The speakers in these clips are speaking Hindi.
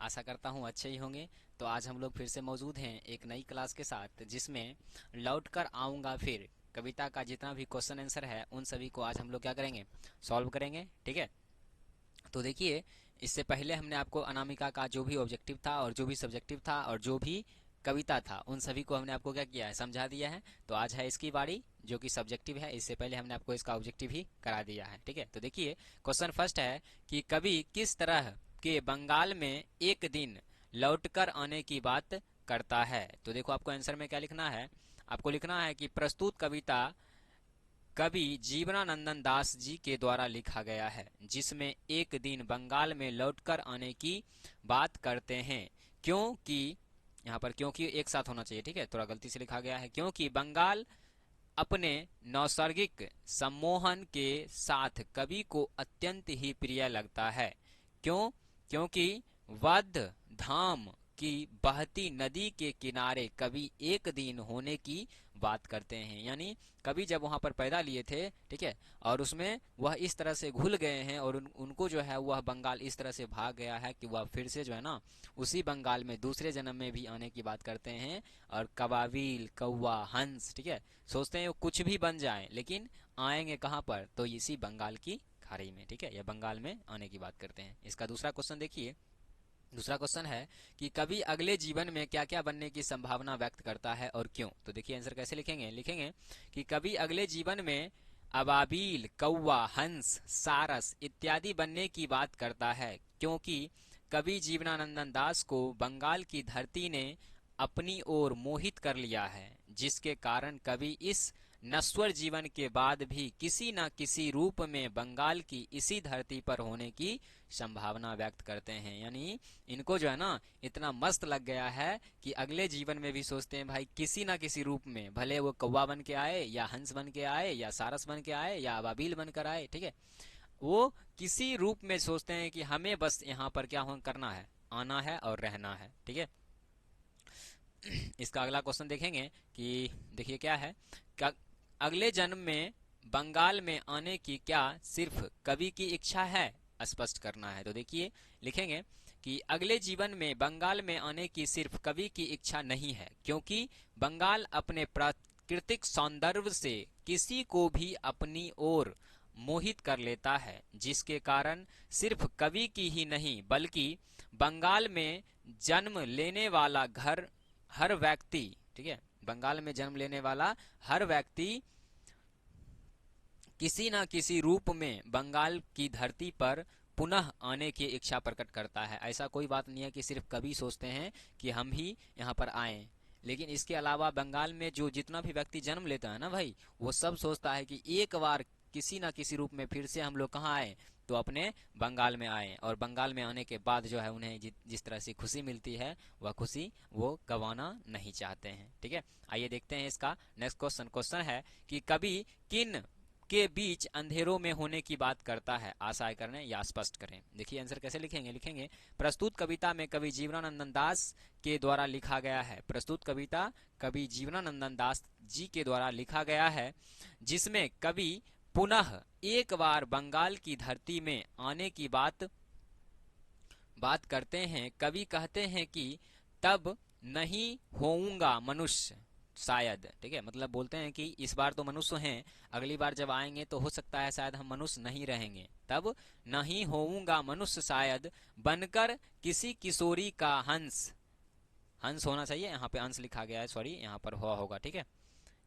आशा करता हूँ अच्छे ही होंगे। तो आज हम लोग फिर से मौजूद हैं एक नई क्लास के साथ, जिसमें लौट कर आऊँगा फिर कविता का जितना भी क्वेश्चन आंसर है उन सभी को आज हम लोग क्या करेंगे, सॉल्व करेंगे। ठीक है। तो देखिए, इससे पहले हमने आपको अनामिका का जो भी ऑब्जेक्टिव था और जो भी सब्जेक्टिव था और जो भी कविता था उन सभी को हमने आपको क्या किया है, समझा दिया है। तो आज है इसकी बारी जो कि सब्जेक्टिव है। इससे पहले हमने आपको इसका ऑब्जेक्टिव ही करा दिया है। ठीक है। तो देखिए, क्वेश्चन फर्स्ट है कि कवि किस तरह के बंगाल में एक दिन लौटकर आने की बात करता है। तो देखो, आपको आंसर में क्या लिखना है, आपको लिखना है कि प्रस्तुत कविता कवि जीवनानंदन दास जी के द्वारा लिखा गया है, जिसमें एक दिन बंगाल में लौटकर आने की बात करते हैं। क्योंकि यहाँ पर क्योंकि एक साथ होना चाहिए, ठीक है, थोड़ा गलती से लिखा गया है। क्योंकि बंगाल अपने नैसर्गिक सम्मोहन के साथ कवि को अत्यंत ही प्रिय लगता है। क्यों? क्योंकि वध धाम की बहती नदी के किनारे कवि एक दिन होने की बात करते हैं। यानी कवि जब वहां पर पैदा लिए थे, ठीक है, और उसमें वह इस तरह से घुल गए हैं और उनको जो है वह बंगाल इस तरह से भाग गया है कि वह फिर से जो है ना उसी बंगाल में दूसरे जन्म में भी आने की बात करते हैं। और कबाविल, कौवा, हंस, ठीक है, सोचते हैं वो कुछ भी बन जाए, लेकिन आएंगे कहाँ पर, तो इसी बंगाल की खाड़ी में। ठीक है, या बंगाल में आने की बात करते हैं। इसका दूसरा क्वेश्चन देखिए। दूसरा क्वेश्चन है कि कवि अगले जीवन में क्या क्या बनने की संभावना व्यक्त करता है और क्यों। तो देखिए, आंसर कैसे लिखेंगे, लिखेंगे कि कवि अगले जीवन में अबाबील, कौवा, हंस, सारस इत्यादि बनने की बात करता है, क्योंकि कवि जीवनानंदन दास को बंगाल की धरती ने अपनी ओर मोहित कर लिया है, जिसके कारण कवि इस नश्वर जीवन के बाद भी किसी न किसी रूप में बंगाल की इसी धरती पर होने की संभावना व्यक्त करते हैं। यानी इनको जो है ना इतना मस्त लग गया है कि अगले जीवन में भी सोचते हैं भाई किसी ना किसी रूप में, भले वो कौवा बन के आए या हंस बन के आए या सारस बन के आए या अबाबील बनकर आए, ठीक है, वो किसी रूप में सोचते हैं कि हमें बस यहाँ पर क्या करना है, आना है और रहना है। ठीक है। इसका अगला क्वेश्चन देखेंगे कि देखिए क्या है, अगले जन्म में बंगाल में आने की क्या सिर्फ कवि की इच्छा है, स्पष्ट करना है। तो देखिए, लिखेंगे कि अगले जीवन में बंगाल में आने की सिर्फ कवि की इच्छा नहीं है, क्योंकि बंगाल अपने प्राकृतिक सौंदर्य से किसी को भी अपनी ओर मोहित कर लेता है, जिसके कारण सिर्फ कवि की ही नहीं बल्कि बंगाल में जन्म लेने वाला हर व्यक्ति, ठीक है, बंगाल में जन्म लेने वाला हर व्यक्ति किसी न किसी रूप में बंगाल की धरती पर पुनः आने की इच्छा प्रकट करता है। ऐसा कोई बात नहीं है कि सिर्फ कवि सोचते हैं कि हम ही यहाँ पर आए, लेकिन इसके अलावा बंगाल में जो जितना भी व्यक्ति जन्म लेता है ना भाई, वो सब सोचता है कि एक बार किसी न किसी रूप में फिर से हम लोग कहाँ आए, तो अपने बंगाल में आए। और बंगाल में आने के बाद जो है उन्हें जिस तरह से खुशी मिलती है वह खुशी वो गंवाना नहीं चाहते हैं। ठीक है। आइए देखते हैं इसका नेक्स्ट क्वेश्चन। क्वेश्चन है कि कवि किन के बीच अंधेरों में होने की बात करता है, आशय करें या स्पष्ट करें। देखिए आंसर कैसे लिखेंगे, लिखेंगे प्रस्तुत कविता में कवि जीवनानंदन दास के द्वारा लिखा गया है। प्रस्तुत कविता कवि जीवनानंदन दास जी के द्वारा लिखा गया है, जिसमें कवि पुनः एक बार बंगाल की धरती में आने की बात करते हैं। कवि कहते हैं कि तब नहीं होऊंगा मनुष्य शायद, ठीक है, मतलब बोलते हैं कि इस बार तो मनुष्य हैं, अगली बार जब आएंगे तो हो सकता है शायद हम मनुष्य नहीं रहेंगे। तब नहीं होऊंगा मनुष्य शायद, बनकर किसी किशोरी का हंस, हंस होना चाहिए, यहाँ पे अंश लिखा गया है, सॉरी, यहाँ पर हो होगा, ठीक है,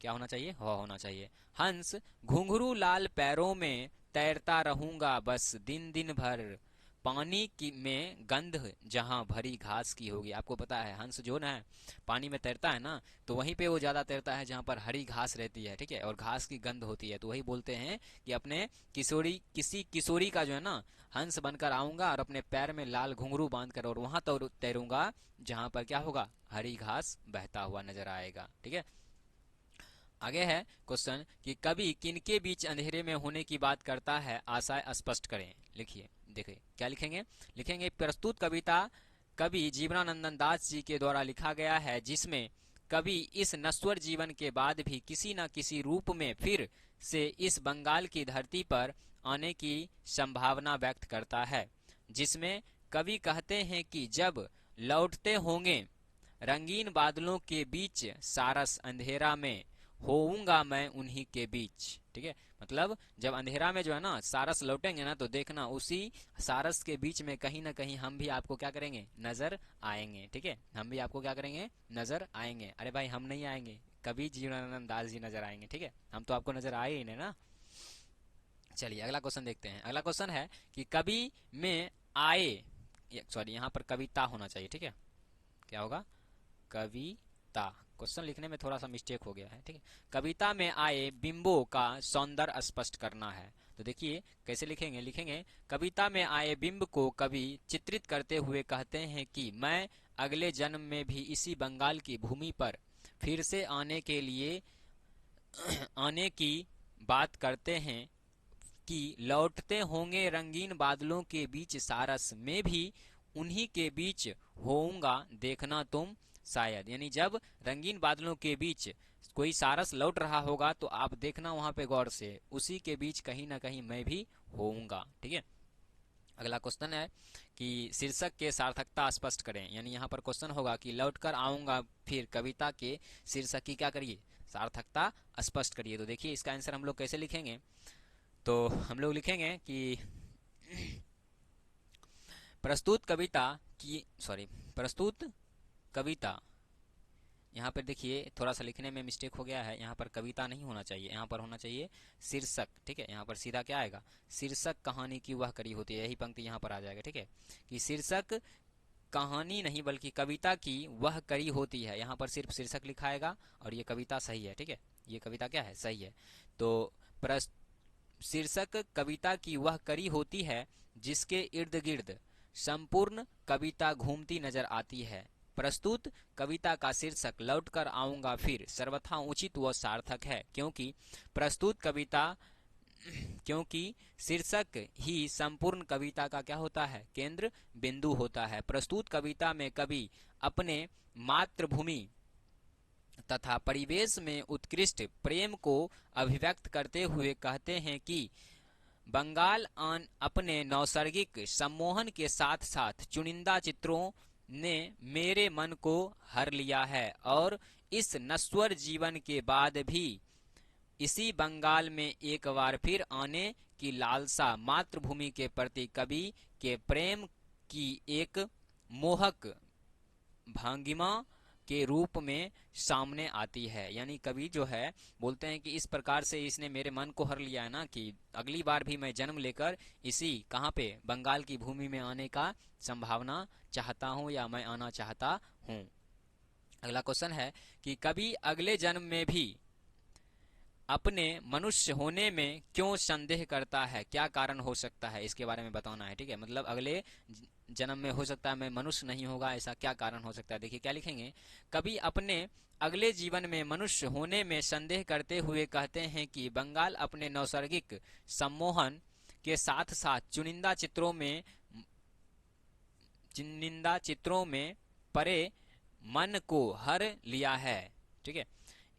क्या होना चाहिए, हो होना चाहिए। हंस घुंघरू लाल पैरों में तैरता रहूंगा बस दिन दिन भर, पानी की में गंध जहां भरी घास की होगी। आपको पता है हंस जो ना है पानी में तैरता है ना, तो वहीं पे वो ज्यादा तैरता है जहां पर हरी घास रहती है, ठीक है, और घास की गंध होती है। तो वही बोलते हैं कि अपने किसी किशोरी का जो है ना हंस बनकर आऊंगा और अपने पैर में लाल घुंघरू बांधकर और वहां तैरूंगा जहां पर क्या होगा, हरी घास बहता हुआ नजर आएगा। ठीक है। आगे है क्वेश्चन कि कवि किनके बीच अंधेरे में होने की बात करता है, आशय स्पष्ट करें। लिखिए, देखिए क्या लिखेंगे, लिखेंगे प्रस्तुत कविता कवि जीवनानंदन दास जी के द्वारा लिखा गया है, जिसमें कवि इस नश्वर जीवन के बाद भी किसी न किसी रूप में फिर से इस बंगाल की धरती पर आने की संभावना व्यक्त करता है, जिसमें कवि कहते हैं कि जब लौटते होंगे रंगीन बादलों के बीच सारस अंधेरा में होऊंगा मैं उन्हीं के बीच। ठीक है, मतलब जब अंधेरा में जो है ना सारस लौटेंगे ना, तो देखना उसी सारस के बीच में कहीं ना कहीं हम भी आपको क्या करेंगे, नजर आएंगे। ठीक है, हम भी आपको क्या करेंगे, नजर आएंगे। अरे भाई हम नहीं आएंगे, कवि जीवनानंद दास जी नजर आएंगे। ठीक है, हम तो आपको नजर आए ही नहीं ना। चलिए अगला क्वेश्चन देखते हैं। अगला क्वेश्चन है कि कवि में आए, सॉरी यहाँ पर कविता होना चाहिए। ठीक है, क्या होगा, कविता। क्वेश्चन लिखने में थोड़ा सा मिस्टेक हो गया है। ठीक है, कविता में आए बिंबों का सौंदर्य स्पष्ट करना है। तो देखिए कैसे लिखेंगे, लिखेंगे कविता में आए बिंब को कवि चित्रित करते हुए कहते हैं कि मैं अगले जन्म में भी इसी बंगाल की भूमि पर फिर से आने के लिए आने की बात करते हैं कि लौटते होंगे रंगीन बादलों के बीच सारस में भी उन्हीं के बीच होऊंगा देखना तुम शायद। यानी जब रंगीन बादलों के बीच कोई सारस लौट रहा होगा तो आप देखना वहां पे गौर से, उसी के बीच कहीं ना कहीं मैं भी होऊंगा। ठीक है, अगला क्वेश्चन है कि शीर्षक के सार्थकता स्पष्ट करें। यानी यहाँ पर क्वेश्चन होगा कि लौटकर आऊंगा फिर कविता के शीर्षक की क्या करिए, सार्थकता स्पष्ट करिए। तो देखिए इसका आंसर हम लोग कैसे लिखेंगे, तो हम लोग लिखेंगे कि प्रस्तुत कविता की, सॉरी प्रस्तुत कविता, यहाँ पर देखिए थोड़ा सा लिखने में मिस्टेक हो गया है। यहाँ पर कविता नहीं होना चाहिए, यहाँ पर होना चाहिए शीर्षक। ठीक है, यहाँ पर सीधा क्या आएगा, शीर्षक कहानी की वह कड़ी होती है, यही पंक्ति यहाँ पर आ जाएगा। ठीक है, कि शीर्षक कहानी नहीं बल्कि कविता की वह कड़ी होती है। यहाँ पर सिर्फ शीर्षक लिखाएगा और ये कविता सही है। ठीक है, ये कविता क्या है, सही है। तो शीर्षक कविता की वह कड़ी होती है जिसके इर्द गिर्द संपूर्ण कविता घूमती नजर आती है। प्रस्तुत कविता का शीर्षक लौटकर आऊंगा फिर सर्वथा उचित व सार्थक है, क्योंकि प्रस्तुत कविता क्योंकि शीर्षक ही संपूर्ण कविता का क्या होता है, केंद्र बिंदु होता है। प्रस्तुत कविता में कवि अपने मातृभूमि तथा परिवेश में उत्कृष्ट प्रेम को अभिव्यक्त करते हुए कहते हैं कि बंगाल अपने नैसर्गिक सम्मोहन के साथ साथ चुनिंदा चित्रों ने मेरे मन को हर लिया है और इस नश्वर जीवन के बाद भी इसी बंगाल में एक बार फिर आने की लालसा मातृभूमि के प्रति कवि के प्रेम की एक मोहक भंगिमा के रूप में सामने आती है। यानी कवि जो है बोलते हैं कि इस प्रकार से इसने मेरे मन को हर लिया है ना, कि अगली बार भी मैं जन्म लेकर इसी कहाँ पे, बंगाल की भूमि में आने का संभावना चाहता हूँ या मैं आना चाहता हूँ। अगला क्वेश्चन है कि कवि अगले जन्म में भी अपने मनुष्य होने में क्यों संदेह करता है, क्या कारण हो सकता है, इसके बारे में बताना है। ठीक है, मतलब अगले जन्म में हो सकता है मैं मनुष्य नहीं होगा, ऐसा क्या कारण हो सकता है। देखिए क्या लिखेंगे, कभी अपने अगले जीवन में मनुष्य होने में संदेह करते हुए कहते हैं कि बंगाल अपने नैसर्गिक सम्मोहन के साथ साथ चुनिंदा चित्रों में परे मन को हर लिया है। ठीक है,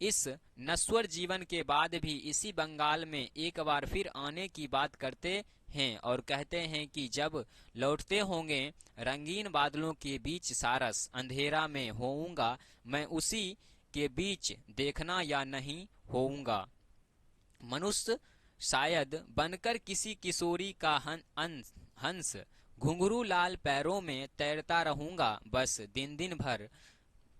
इस नश्वर जीवन के बाद भी इसी बंगाल में एक बार फिर आने की बात करते हैं और कहते हैं कि जब लौटते होंगे रंगीन बादलों के बीच सारस अंधेरा में होऊंगा मैं उसी के बीच देखना या नहीं होऊंगा। मनुष्य शायद बनकर किसी किशोरी का हंस घुंघरू लाल पैरों में तैरता रहूंगा बस दिन दिन भर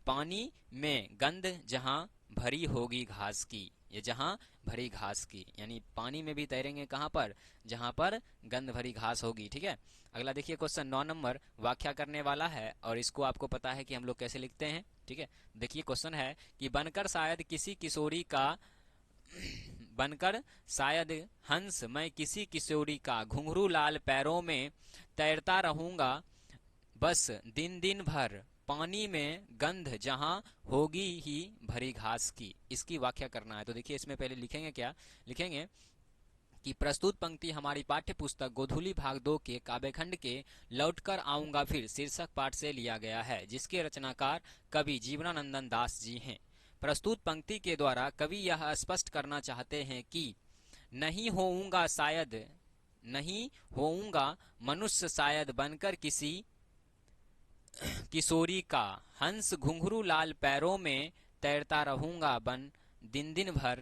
पानी में गंध जहां भरी होगी घास की, ये जहां भरी घास की, यानी पानी में भी तैरेंगे कहां पर, जहां पर गंध भरी घास होगी। ठीक है, अगला देखिए क्वेश्चन 9 नंबर व्याख्या करने वाला है और इसको आपको पता है कि हम लोग कैसे लिखते हैं। ठीक है, देखिए क्वेश्चन है कि बनकर शायद किसी किशोरी का बनकर शायद हंस मैं किसी किशोरी का घुंघरू लाल पैरों में तैरता रहूंगा बस दिन दिन भर पानी में गंध जहां होगी ही भरी घास की, इसकी व्याख्या करना है। तो देखिए इसमें पहले लिखेंगे क्या, लिखेंगे कि प्रस्तुत पंक्ति हमारी पाठ्य पुस्तक गोधूली भाग 2 के काव्यखंड के लौटकर आऊंगा फिर शीर्षक पाठ से लिया गया है, जिसके रचनाकार कवि जीवनानंदन दास जी हैं। प्रस्तुत पंक्ति के द्वारा कवि यह स्पष्ट करना चाहते हैं कि नहीं होऊंगा मनुष्य शायद बनकर किसी किशोरी का, हंस घुंघरू लाल पैरों में, तैरता रहूंगा बन दिन दिन भर,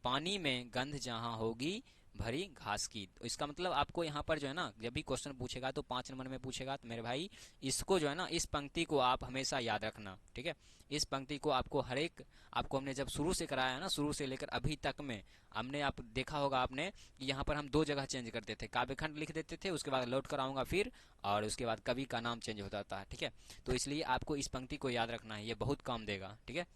पानी में गंध जहां होगी भरी घास की। तो इसका मतलब आपको यहाँ पर जो है ना, जब भी क्वेश्चन पूछेगा तो 5 नंबर में पूछेगा तो मेरे भाई इसको जो है ना, इस पंक्ति को आप हमेशा याद रखना, ठीक है। इस पंक्ति को आपको हर एक, आपको हमने जब शुरू से कराया है ना, शुरू से लेकर अभी तक में हमने, आप देखा होगा आपने कि यहाँ पर हम 2 जगह चेंज करते थे, काव्यखंड लिख देते थे, उसके बाद लौट कर आऊंगा फिर, और उसके बाद कवि का नाम चेंज होता था, ठीक है। तो इसलिए आपको इस पंक्ति को याद रखना है, ये बहुत काम देगा, ठीक है।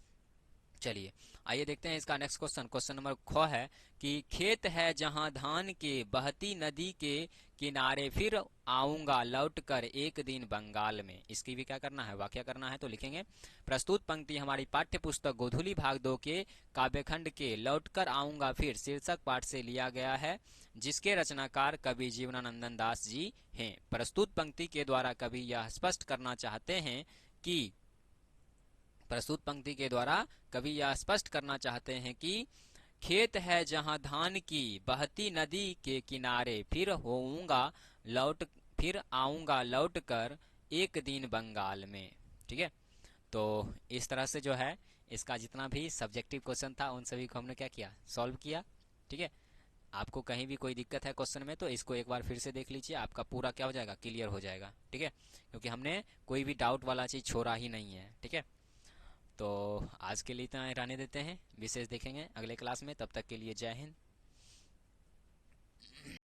चलिए आइए देखते हैं इसका नेक्स्ट क्वेश्चन। क्वेश्चन नंबर ख है कि खेत है जहां धान के, बहती नदी के किनारे, फिर आऊंगा लौट कर एक दिन बंगाल में। इसकी भी क्या करना है, वाक्य करना है। तो लिखेंगे प्रस्तुत पंक्ति हमारी पाठ्य पुस्तक गोधूली भाग 2 के काव्यखंड के लौट कर आऊंगा फिर शीर्षक पाठ से लिया गया है, जिसके रचनाकार कवि जीवनानंदन दास जी हैं। प्रस्तुत पंक्ति के द्वारा कवि यह स्पष्ट करना चाहते हैं कि, प्रस्तुत पंक्ति के द्वारा कवि यह स्पष्ट करना चाहते हैं कि खेत है जहां धान की, बहती नदी के किनारे, फिर आऊंगा लौट कर एक दिन बंगाल में, ठीक है। तो इस तरह से जो है इसका जितना भी सब्जेक्टिव क्वेश्चन था उन सभी को हमने क्या किया, सॉल्व किया, ठीक है। आपको कहीं भी कोई दिक्कत है क्वेश्चन में तो इसको एक बार फिर से देख लीजिए, आपका पूरा क्या हो जाएगा, क्लियर हो जाएगा, ठीक है। क्योंकि हमने कोई भी डाउट वाला चीज छोड़ा ही नहीं है, ठीक है। तो आज के लिए इतना ही रहने देते हैं, विशेष देखेंगे अगले क्लास में। तब तक के लिए जय हिंद।